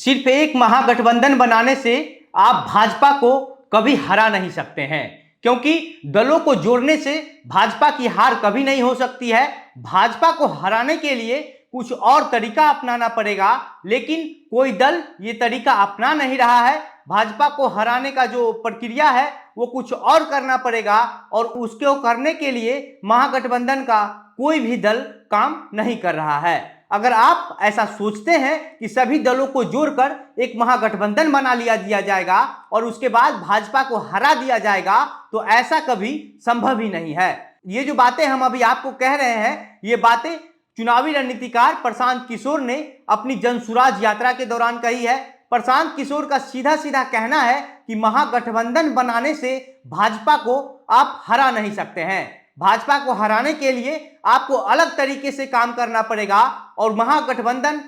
सिर्फ एक महागठबंधन बनाने से आप भाजपा को कभी हरा नहीं सकते हैं, क्योंकि दलों को जोड़ने से भाजपा की हार कभी नहीं हो सकती है। भाजपा को हराने के लिए कुछ और तरीका अपनाना पड़ेगा, लेकिन कोई दल ये तरीका अपना नहीं रहा है। भाजपा को हराने का जो प्रक्रिया है वो कुछ और करना पड़ेगा, और उसको करने के लिए महागठबंधन का कोई भी दल काम नहीं कर रहा है। अगर आप ऐसा सोचते हैं कि सभी दलों को जोड़कर एक महागठबंधन बना दिया जाएगा और उसके बाद भाजपा को हरा दिया जाएगा, तो ऐसा कभी संभव ही नहीं है। ये जो बातें हम अभी आपको कह रहे हैं, ये बातें चुनावी रणनीतिकार प्रशांत किशोर ने अपनी जनसुराज यात्रा के दौरान कही है। प्रशांत किशोर का सीधा सीधा कहना है कि महागठबंधन बनाने से भाजपा को आप हरा नहीं सकते हैं। भाजपा को हराने के लिए आपको अलग तरीके से काम करना पड़ेगा, और महागठबंधन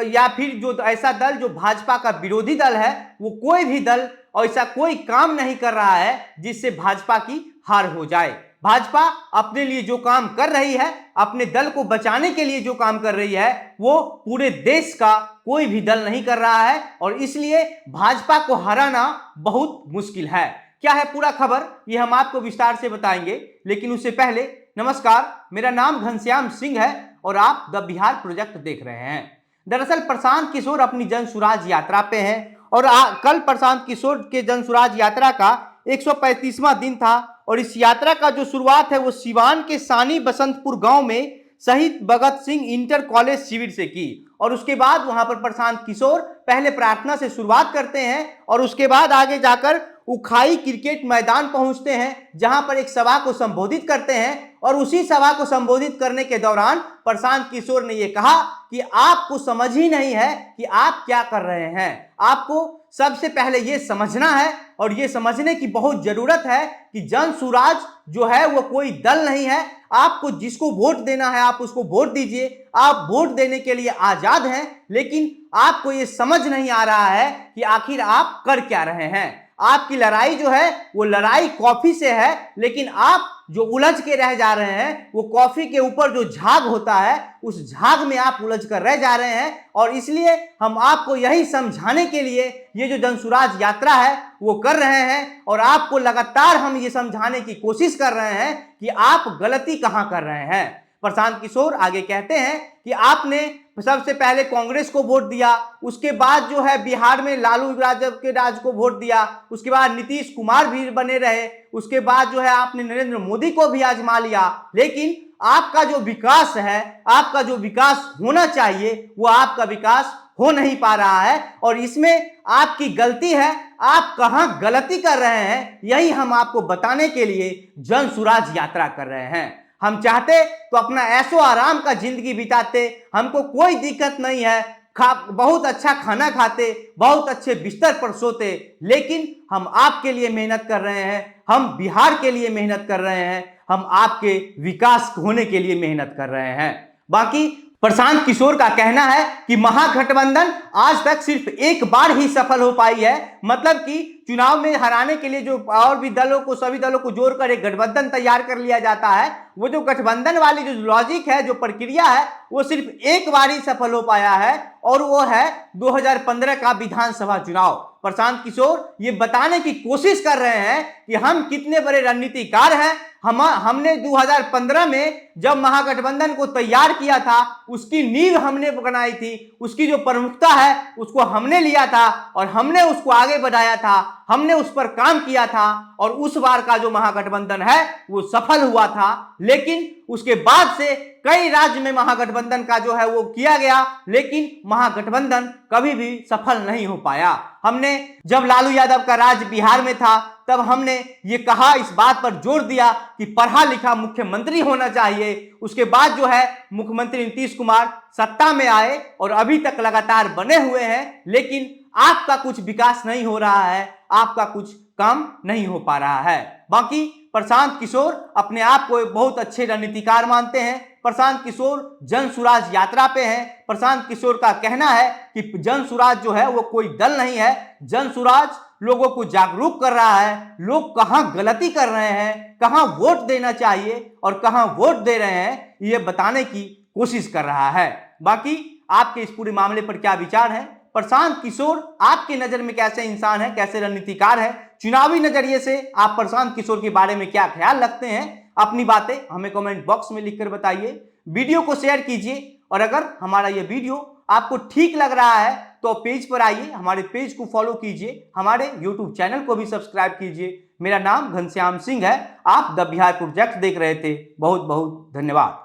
या फिर जो ऐसा दल जो भाजपा का विरोधी दल है, वो कोई भी दल ऐसा कोई काम नहीं कर रहा है जिससे भाजपा की हार हो जाए। भाजपा अपने लिए जो काम कर रही है, अपने दल को बचाने के लिए जो काम कर रही है, वो पूरे देश का कोई भी दल नहीं कर रहा है, और इसलिए भाजपा को हराना बहुत मुश्किल है। क्या है पूरा खबर, ये हम आपको विस्तार से बताएंगे, लेकिन उससे पहले नमस्कार, मेरा नाम घनश्याम सिंह है और आप द बिहार प्रोजेक्ट देख रहे हैं। दरअसल प्रशांत किशोर अपनी जनसुराज यात्रा पे हैं, और कल प्रशांत किशोर के जनसुराज यात्रा का 135वां दिन था, और इस यात्रा का जो शुरुआत है वो सिवान के सानी बसंतपुर गांव में शहीद भगत सिंह इंटर कॉलेज शिविर से की। और उसके बाद वहां पर प्रशांत किशोर पहले प्रार्थना से शुरुआत करते हैं, और उसके बाद आगे जाकर उखाई क्रिकेट मैदान पहुंचते हैं, जहां पर एक सभा को संबोधित करते हैं। और उसी सभा को संबोधित करने के दौरान प्रशांत किशोर ने यह कहा कि आपको समझ ही नहीं है कि आप क्या कर रहे हैं। आपको सबसे पहले यह समझना है, और यह समझने की बहुत जरूरत है कि जनसुराज जो है वो कोई दल नहीं है। आपको जिसको वोट देना है आप उसको वोट दीजिए, आप वोट देने के लिए आजाद हैं, लेकिन आपको ये समझ नहीं आ रहा है कि आखिर आप कर क्या रहे हैं। आपकी लड़ाई जो है वो लड़ाई कॉफी से है, लेकिन आप जो उलझ के रह जा रहे हैं वो कॉफी के ऊपर जो झाग होता है उस झाग में आप उलझ कर रह जा रहे हैं। और इसलिए हम आपको यही समझाने के लिए ये जो जनसुराज यात्रा है वो कर रहे हैं, और आपको लगातार हम ये समझाने की कोशिश कर रहे हैं कि आप गलती कहां कर रहे हैं। प्रशांत किशोर आगे कहते हैं कि आपने सबसे पहले कांग्रेस को वोट दिया, उसके बाद जो है बिहार में लालू यादव के राज को वोट दिया, उसके बाद नीतीश कुमार भी बने रहे, उसके बाद जो है आपने नरेंद्र मोदी को भी आजमा लिया, लेकिन आपका जो विकास है, आपका जो विकास होना चाहिए वो आपका विकास हो नहीं पा रहा है, और इसमें आपकी गलती है। आप कहां गलती कर रहे हैं, यही हम आपको बताने के लिए जनसुराज यात्रा कर रहे हैं। हम चाहते तो अपना ऐशो आराम का जिंदगी बिताते, हमको कोई दिक्कत नहीं है, बहुत अच्छा खाना खाते, बहुत अच्छे बिस्तर पर सोते, लेकिन हम आपके लिए मेहनत कर रहे हैं, हम बिहार के लिए मेहनत कर रहे हैं, हम आपके विकास होने के लिए मेहनत कर रहे हैं। बाकी प्रशांत किशोर का कहना है कि महागठबंधन आज तक सिर्फ एक बार ही सफल हो पाई है, मतलब कि चुनाव में हराने के लिए जो और भी दलों को, सभी दलों को जोड़कर एक गठबंधन तैयार कर लिया जाता है, वो जो गठबंधन वाली जो लॉजिक है, जो प्रक्रिया है, वो सिर्फ एक बार ही सफल हो पाया है, और वो है 2015 का विधानसभा चुनाव। प्रशांत किशोर ये बताने की कोशिश कर रहे हैं कि हम कितने बड़े रणनीतिकार हैं। हमने 2015 में जब महागठबंधन को तैयार किया था, उसकी नींव हमने बनाई थी, उसकी जो प्रमुखता है उसको हमने लिया था, और हमने उसको आगे बढ़ाया था, हमने उस पर काम किया था, और उस बार का जो महागठबंधन है वो सफल हुआ था। लेकिन उसके बाद से कई राज्य में महागठबंधन का जो है वो किया गया, लेकिन महागठबंधन कभी भी सफल नहीं हो पाया। हमने जब लालू यादव का राज बिहार में था, तब हमने ये कहा, इस बात पर जोर दिया कि पढ़ा लिखा मुख्यमंत्री होना चाहिए। उसके बाद जो है मुख्यमंत्री नीतीश कुमार सत्ता में आए, और अभी तक लगातार बने हुए हैं, लेकिन आपका कुछ विकास नहीं हो रहा है, आपका कुछ काम नहीं हो पा रहा है। बाकी प्रशांत किशोर अपने आप को बहुत अच्छे रणनीतिकार मानते हैं। प्रशांत किशोर जनसुराज यात्रा पे हैं। प्रशांत किशोर का कहना है कि जनसुराज जो है वो कोई दल नहीं है, जनसुराज लोगों को जागरूक कर रहा है, लोग कहां गलती कर रहे हैं, कहां वोट देना चाहिए और कहां वोट दे रहे हैं, ये बताने की कोशिश कर रहा है। बाकी आपके इस पूरे मामले पर क्या विचार है, प्रशांत किशोर आपके नजर में कैसे इंसान है, कैसे रणनीतिकार है, चुनावी नजरिए से आप प्रशांत किशोर के बारे में क्या ख्याल रखते हैं, अपनी बातें हमें कमेंट बॉक्स में लिखकर बताइए। वीडियो को शेयर कीजिए और अगर हमारा यह वीडियो आपको ठीक लग रहा है तो पेज पर आइए, हमारे पेज को फॉलो कीजिए, हमारे यूट्यूब चैनल को भी सब्सक्राइब कीजिए। मेरा नाम घनश्याम सिंह है, आप द बिहार प्रोजेक्ट देख रहे थे। बहुत बहुत धन्यवाद।